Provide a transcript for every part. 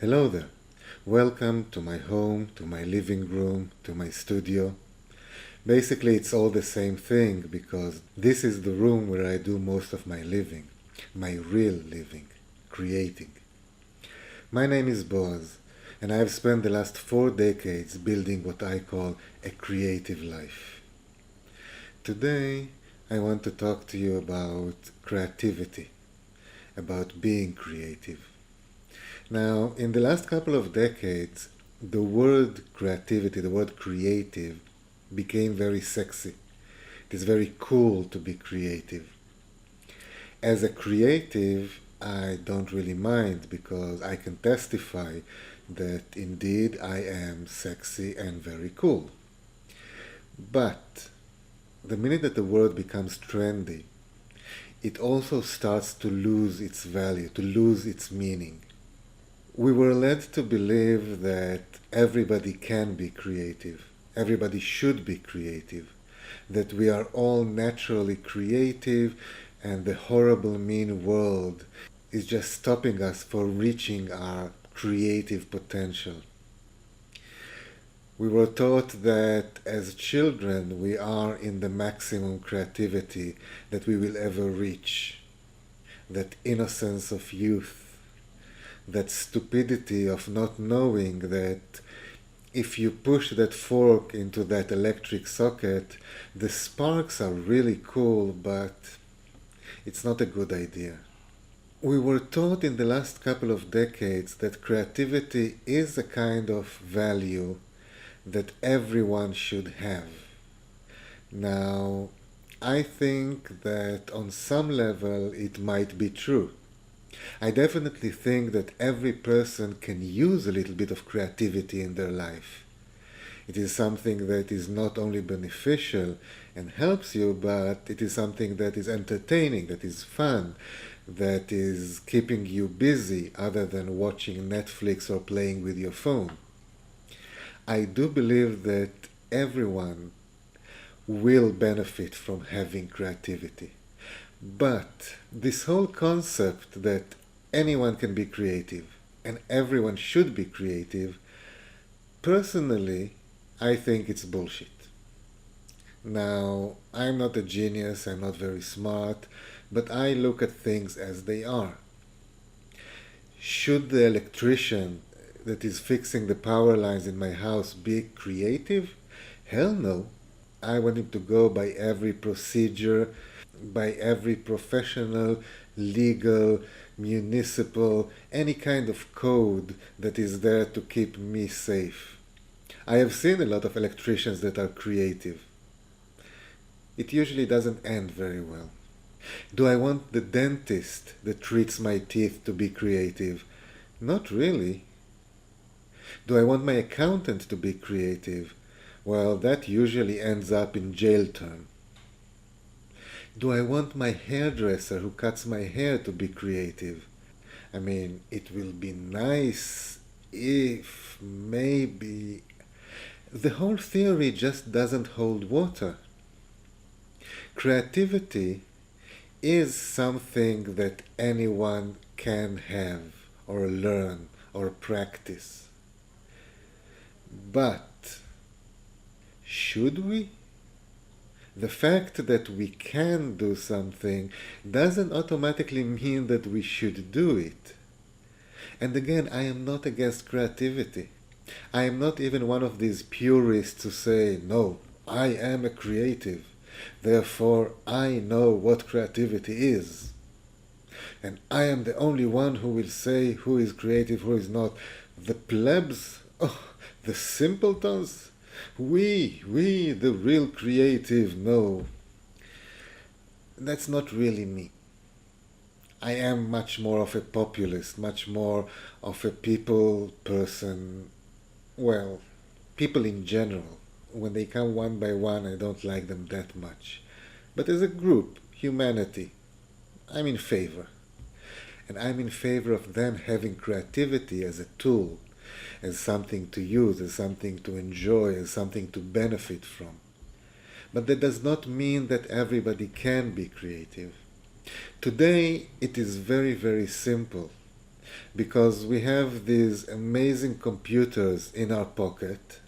Hello there. Welcome to my home, to my living room, to my studio. Basically, it's all the same thing because this is the room where I do most of my living, my real living, creating. My name is Boaz, and I have spent the last 4 decades building what I call a creative life. Today, I want to talk to you about creativity, about being creative. Now, in the last couple of decades, the word creativity, the word creative, became very sexy. It is very cool to be creative. As a creative, I don't really mind because I can testify that indeed I am sexy and very cool. But the minute that the word becomes trendy, it also starts to lose its value, to lose its meaning. We were led to believe that everybody can be creative, everybody should be creative, that we are all naturally creative and the horrible mean world is just stopping us from reaching our creative potential. We were taught that as children we are in the maximum creativity that we will ever reach, that innocence of youth, that stupidity of not knowing that if you push that fork into that electric socket, the sparks are really cool, but it's not a good idea. We were taught in the last couple of decades that creativity is a kind of value that everyone should have. Now, I think that on some level it might be true. I definitely think that every person can use a little bit of creativity in their life. It is something that is not only beneficial and helps you, but it is something that is entertaining, that is fun, that is keeping you busy other than watching Netflix or playing with your phone. I do believe that everyone will benefit from having creativity. But this whole concept that anyone can be creative and everyone should be creative, personally, I think it's bullshit. Now, I'm not a genius, I'm not very smart, but I look at things as they are. Should the electrician that is fixing the power lines in my house be creative? Hell no. I want him to go by every procedure, by every professional, legal, municipal, any kind of code that is there to keep me safe. I have seen a lot of electricians that are creative. It usually doesn't end very well. Do I want the dentist that treats my teeth to be creative? Not really. Do I want my accountant to be creative? Well, that usually ends up in jail term. Do I want my hairdresser who cuts my hair to be creative? I mean, it will be nice if maybe... The whole theory just doesn't hold water. Creativity is something that anyone can have or learn or practice. But should we? The fact that we can do something doesn't automatically mean that we should do it. And again, I am not against creativity. I am not even one of these purists who say, no, I am a creative, therefore I know what creativity is. And I am the only one who will say who is creative, who is not. The plebs, oh, the simpletons, we, the real creative, no. That's not really me. I am much more of a populist, much more of a people person. Well, people in general. When they come one by one, I don't like them that much. But as a group, humanity, I'm in favor. And I'm in favor of them having creativity as a tool, as something to use, as something to enjoy, as something to benefit from. But that does not mean that everybody can be creative. Today it is very, very simple because we have these amazing computers in our pocket.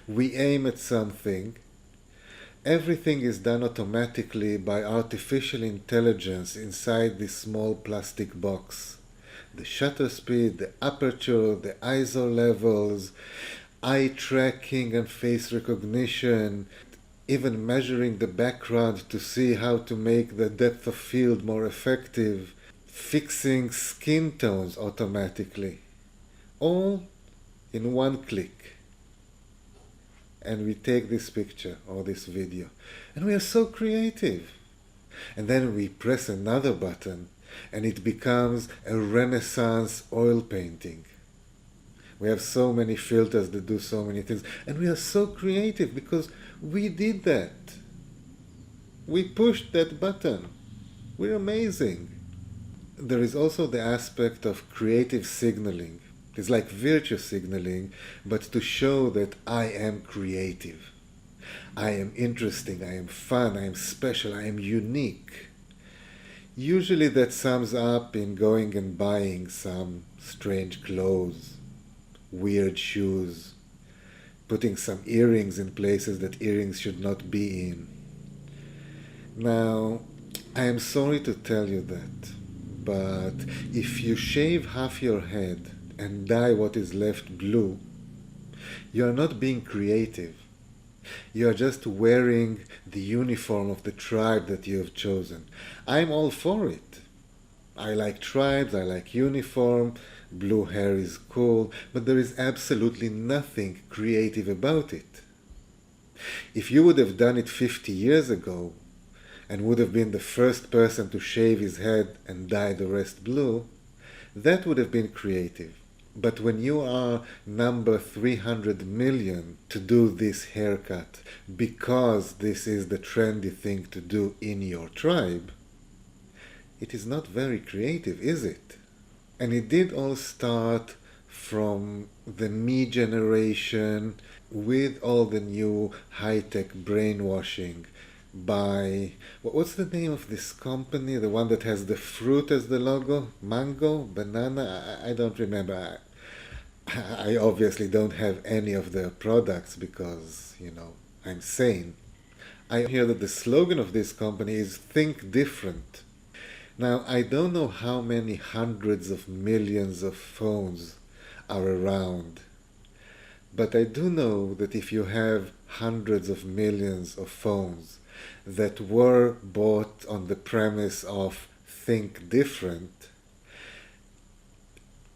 We aim at something. Everything is done automatically by artificial intelligence inside this small plastic box. The shutter speed, the aperture, the ISO levels, eye tracking and face recognition, even measuring the background to see how to make the depth of field more effective, fixing skin tones automatically, all in one click. And we take this picture or this video, and we are so creative. And then we press another button, and it becomes a Renaissance oil painting. We have so many filters that do so many things, and we are so creative because we did that. We pushed that button. We're amazing. There is also the aspect of creative signaling. It's like virtue signaling, but to show that I am creative. I am interesting, I am fun, I am special, I am unique. Usually that sums up in going and buying some strange clothes, weird shoes, putting some earrings in places that earrings should not be in. Now, I am sorry to tell you that, but if you shave half your head and dye what is left blue, you are not being creative. You are just wearing the uniform of the tribe that you have chosen. I'm all for it. I like tribes, I like uniform, blue hair is cool, but there is absolutely nothing creative about it. If you would have done it 50 years ago and would have been the first person to shave his head and dye the rest blue, that would have been creative. But when you are number 300 million to do this haircut because this is the trendy thing to do in your tribe, it is not very creative, is it? And it did all start from the me generation with all the new high-tech brainwashing by, what's the name of this company? The one that has the fruit as the logo? Mango? Banana? I don't remember. I obviously don't have any of their products because, I'm sane. I hear that the slogan of this company is Think Different. Now, I don't know how many hundreds of millions of phones are around, but I do know that if you have hundreds of millions of phones that were bought on the premise of Think Different,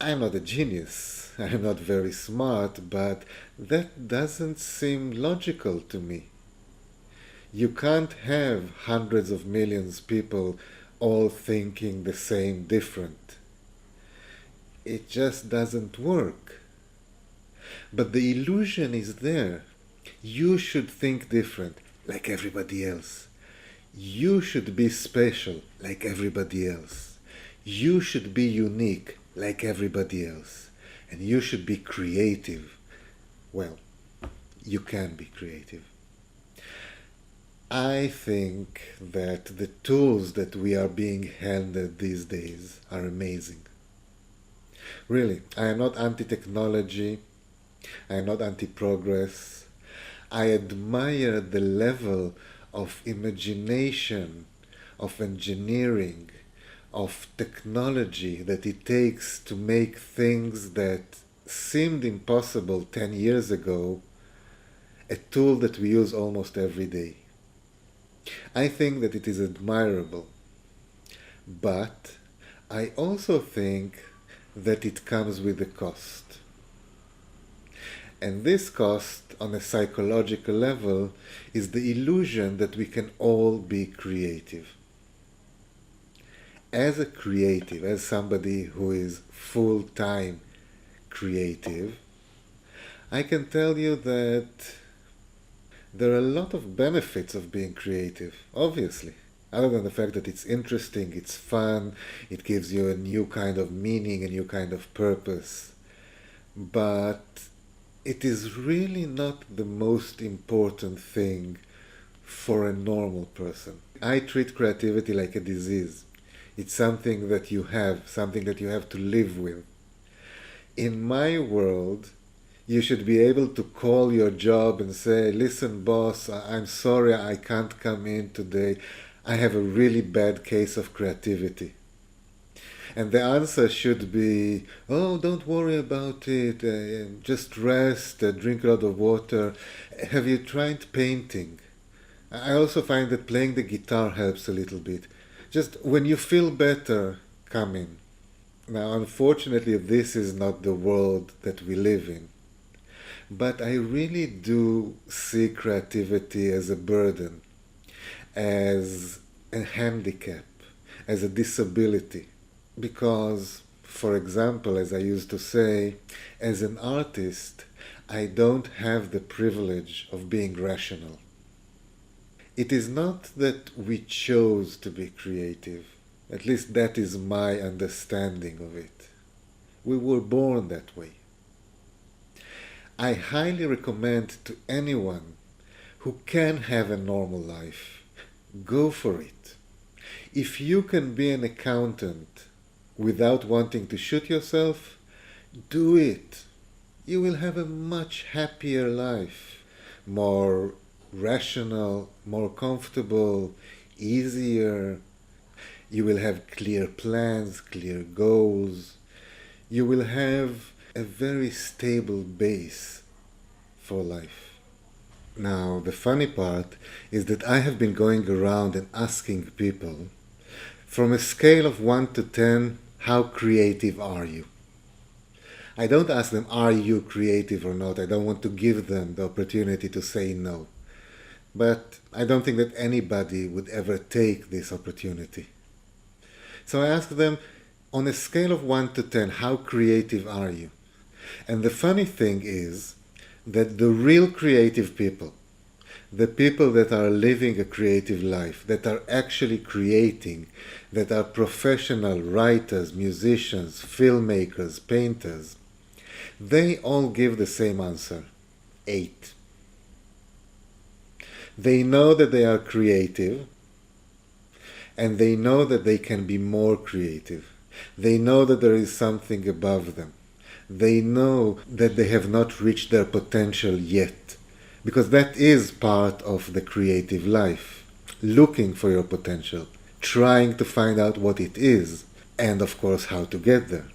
I'm not a genius, I'm not very smart, but that doesn't seem logical to me. You can't have hundreds of millions of people all thinking the same different. It just doesn't work. But the illusion is there. You should think different, like everybody else. You should be special, like everybody else. You should be unique, like everybody else. And you should be creative. Well, you can be creative. I think that the tools that we are being handed these days are amazing. Really, I am not anti-technology. I am not anti-progress. I admire the level of imagination, of engineering, of technology that it takes to make things that seemed impossible 10 years ago a tool that we use almost every day. I think that it is admirable, but I also think that it comes with a cost. And this cost, on a psychological level, is the illusion that we can all be creative. As a creative, as somebody who is full-time creative, I can tell you that there are a lot of benefits of being creative, obviously. Other than the fact that it's interesting, it's fun, it gives you a new kind of meaning, a new kind of purpose. But it is really not the most important thing for a normal person. I treat creativity like a disease. It's something that you have, something that you have to live with. In my world, you should be able to call your job and say, listen, boss, I'm sorry I can't come in today. I have a really bad case of creativity. And the answer should be, oh, don't worry about it. Just rest, drink a lot of water. Have you tried painting? I also find that playing the guitar helps a little bit. Just when you feel better, come in. Now, unfortunately, this is not the world that we live in. But I really do see creativity as a burden, as a handicap, as a disability. Because, for example, as I used to say, as an artist, I don't have the privilege of being rational. It is not that we chose to be creative. At least that is my understanding of it. We were born that way. I highly recommend to anyone who can have a normal life, go for it. If you can be an accountant without wanting to shoot yourself, do it. You will have a much happier life, more rational, more comfortable, easier. You will have clear plans, clear goals. You will have a very stable base for life. Now, the funny part is that I have been going around and asking people, from a scale of 1 to 10, how creative are you? I don't ask them, are you creative or not? I don't want to give them the opportunity to say no. But I don't think that anybody would ever take this opportunity. So I ask them, on a scale of 1 to 10, how creative are you? And the funny thing is that the real creative people, the people that are living a creative life, that are actually creating, that are professional writers, musicians, filmmakers, painters, they all give the same answer, 8. They know that they are creative, and they know that they can be more creative. They know that there is something above them. They know that they have not reached their potential yet, because that is part of the creative life. Looking for your potential, trying to find out what it is, and of course how to get there.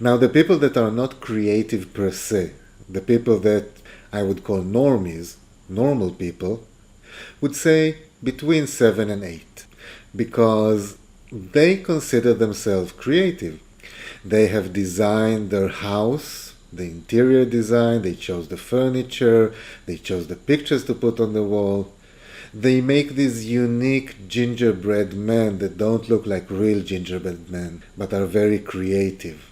Now, the people that are not creative per se, the people that I would call normies, normal people, would say between 7 and 8, because they consider themselves creative. They have designed their house, the interior design, they chose the furniture, they chose the pictures to put on the wall. They make these unique gingerbread men that don't look like real gingerbread men, but are very creative.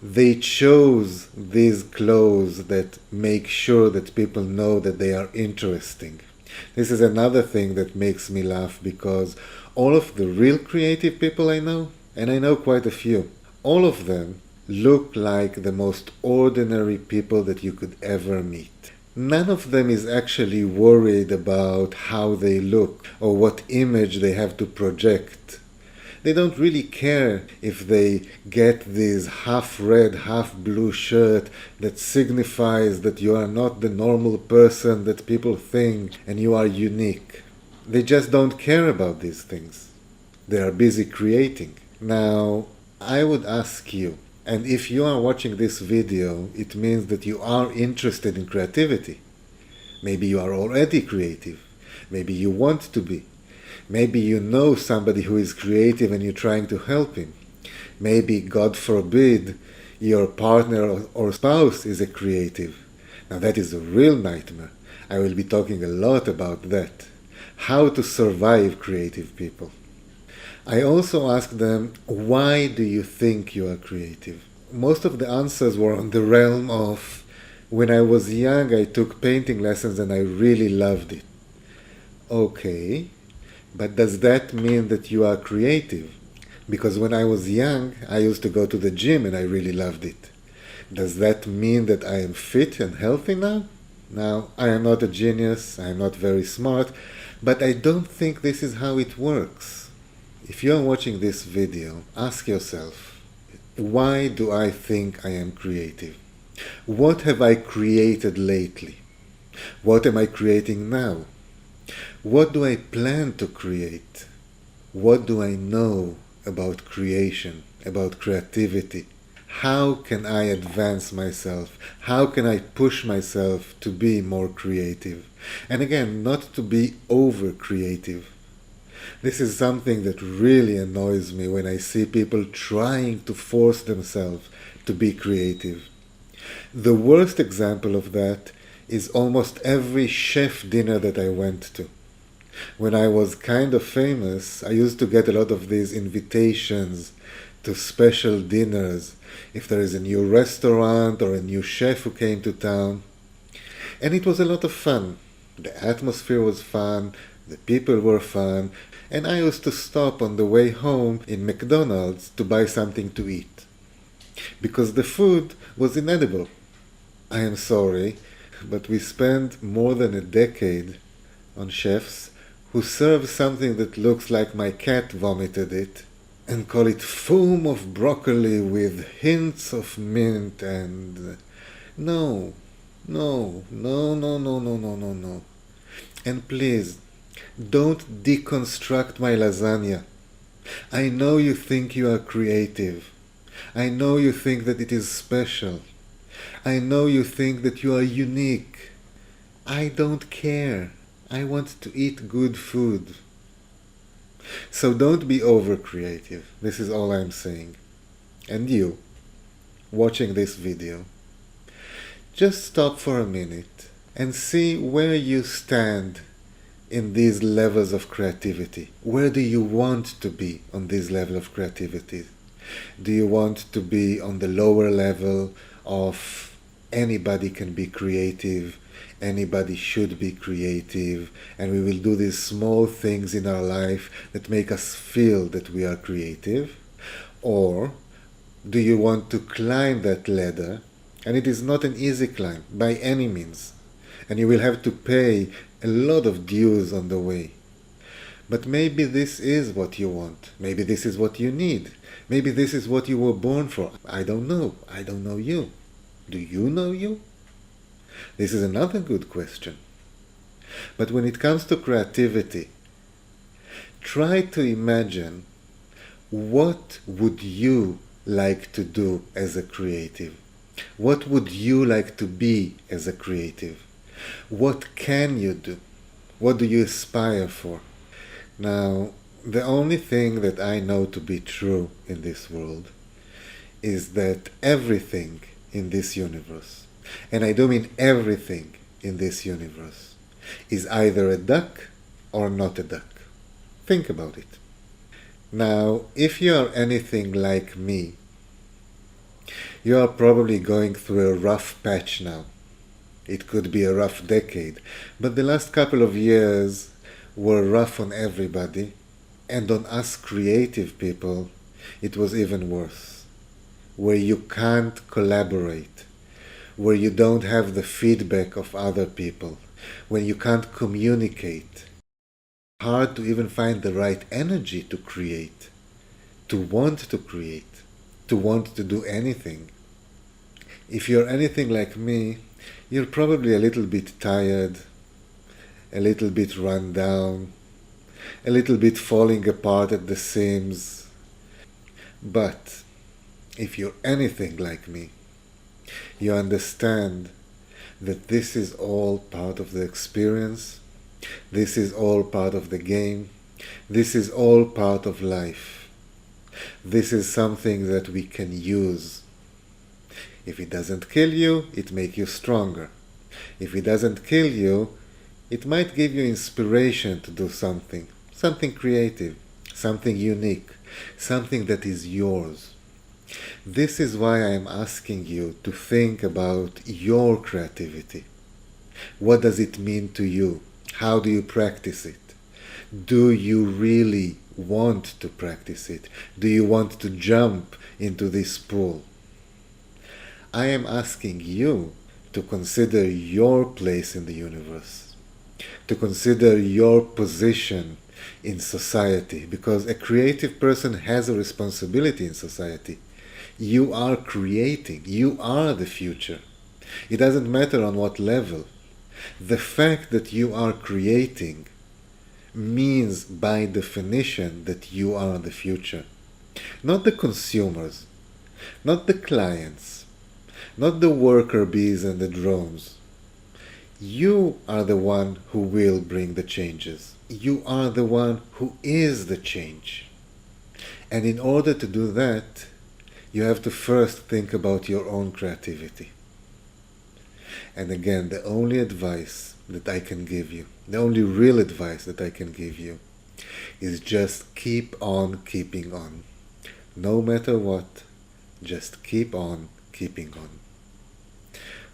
They chose these clothes that make sure that people know that they are interesting. This is another thing that makes me laugh, because all of the real creative people I know, and I know quite a few, all of them look like the most ordinary people that you could ever meet. None of them is actually worried about how they look or what image they have to project. They don't really care if they get this half red, half blue shirt that signifies that you are not the normal person that people think and you are unique. They just don't care about these things. They are busy creating. Now, I would ask you, and if you are watching this video, it means that you are interested in creativity. Maybe you are already creative. Maybe you want to be. Maybe you know somebody who is creative and you're trying to help him. Maybe, God forbid, your partner or spouse is a creative. Now that is a real nightmare. I will be talking a lot about that. How to survive creative people. I also asked them, why do you think you are creative? Most of the answers were on the realm of, when I was young I took painting lessons and I really loved it. Okay, But does that mean that you are creative? Because when I was young, I used to go to the gym and I really loved it. Does that mean that I am fit and healthy now? Now, I am not a genius, I am not very smart, but I don't think this is how it works. If you are watching this video, ask yourself, why do I think I am creative? What have I created lately? What am I creating now? What do I plan to create? What do I know about creation, about creativity? How can I advance myself? How can I push myself to be more creative? And again, not to be over creative. This is something that really annoys me when I see people trying to force themselves to be creative. The worst example of that is almost every chef dinner that I went to. When I was kind of famous, I used to get a lot of these invitations to special dinners if there is a new restaurant or a new chef who came to town. And it was a lot of fun. The atmosphere was fun, the people were fun, and I used to stop on the way home in McDonald's to buy something to eat. Because the food was inedible. I am sorry, but we spent more than a decade on chefs who serve something that looks like my cat vomited it and call it foam of broccoli with hints of mint and... No. And please, don't deconstruct my lasagna. I know you think you are creative. I know you think that it is special. I know you think that you are unique. I don't care. I want to eat good food. So don't be over creative. This is all I'm saying. And you, watching this video, just stop for a minute and see where you stand in these levels of creativity. Where do you want to be on this level of creativity? Do you want to be on the lower level of anybody can be creative, anybody should be creative, and we will do these small things in our life that make us feel that we are creative? Or do you want to climb that ladder? And it is not an easy climb by any means, and you will have to pay a lot of dues on the way. But maybe this is what you want. Maybe this is what you need. Maybe this is what you were born for. I don't know. I don't know you. Do you know you? This is another good question. But when it comes to creativity, try to imagine what would you like to do as a creative? What would you like to be as a creative? What can you do? What do you aspire for? Now, the only thing that I know to be true in this world is that everything in this universe, and I do mean everything in this universe, is either a duck or not a duck. Think about it. Now, if you are anything like me, you are probably going through a rough patch now. It could be a rough decade, but the last couple of years were rough on everybody, and on us creative people, it was even worse. Where you can't collaborate, where you don't have the feedback of other people, when you can't communicate. Hard to even find the right energy to create, to want to create, to want to do anything. If you're anything like me, you're probably a little bit tired, a little bit run down, a little bit falling apart at the seams. But if you're anything like me, you understand that this is all part of the experience, this is all part of the game, this is all part of life. This is something that we can use. If it doesn't kill you, it makes you stronger. If it doesn't kill you, it might give you inspiration to do something creative, something unique, something that is yours. This is why I am asking you to think about your creativity. What does it mean to you? How do you practice it? Do you really want to practice it? Do you want to jump into this pool? I am asking you to consider your place in the universe, to consider your position in society, because a creative person has a responsibility in society. You are creating, you are the future. It doesn't matter on what level. The fact that you are creating means by definition that you are the future. Not the consumers, not the clients, not the worker bees and the drones. You are the one who will bring the changes. You are the one who is the change. And in order to do that, you have to first think about your own creativity. And again, the only advice that I can give you, the only real advice that I can give you, is just keep on keeping on. No matter what, just keep on keeping on.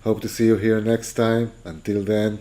Hope to see you here next time. Until then,